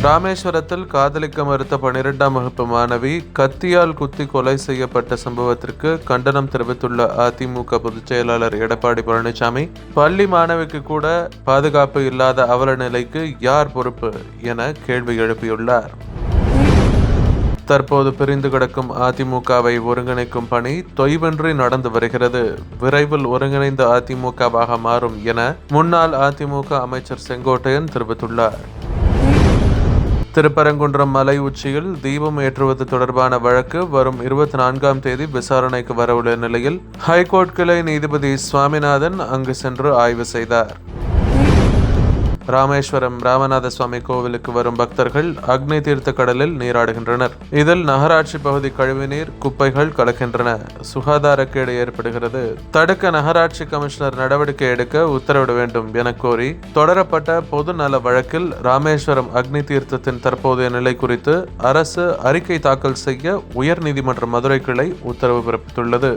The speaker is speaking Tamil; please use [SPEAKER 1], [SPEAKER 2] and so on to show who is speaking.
[SPEAKER 1] ராமேஸ்வரத்தில் காதலிக்க மறுத்த 12ஆம் வகுப்பு மாணவி கத்தியால் குத்தி கொலை செய்யப்பட்ட சம்பவத்திற்கு கண்டனம் தெரிவித்துள்ள அதிமுக பொதுச் செயலாளர் எடப்பாடி பழனிசாமி, பள்ளி மாணவிக்கு கூட பாதுகாப்பு இல்லாத அவல நிலைக்கு யார் பொறுப்பு என கேள்வி எழுப்பியுள்ளார். தற்போது பிரிந்து கிடக்கும் அதிமுகவை ஒருங்கிணைக்கும் பணி தொய்வின்றி நடந்து வருகிறது. விரைவில் ஒருங்கிணைந்த அதிமுகவாக மாறும் என முன்னாள் அதிமுக அமைச்சர் செங்கோட்டையன் தெரிவித்துள்ளார். திருப்பரங்குன்றம் மலை உச்சியில் தீபம் ஏற்றுவது தொடர்பான வழக்கு வரும் 24ஆம் தேதி விசாரணைக்கு வரவுள்ள நிலையில் ஹைகோர்ட் கிளை நீதிபதி சுவாமிநாதன் அங்கு சென்று ஆய்வு செய்தார். ராமேஸ்வரம் ராமநாத சுவாமி கோவிலுக்கு வரும் பக்தர்கள் அக்னி தீர்த்த கடலில் நீராடுகின்றனர். இதில் நகராட்சி பகுதி கழிவுநீர், குப்பைகள் கலக்கின்றன. சுகாதாரக்கேடு ஏற்படுகிறது. தடுக்க நகராட்சி கமிஷனர் நடவடிக்கை எடுக்க உத்தரவிட வேண்டும் என கோரி தொடரப்பட்ட பொது நல வழக்கில் ராமேஸ்வரம் அக்னி தீர்த்தத்தின் தற்போதைய நிலை குறித்து அரசு அறிக்கை தாக்கல் செய்ய உயர்நீதிமன்ற மதுரை கிளை உத்தரவு பிறப்பித்துள்ளது.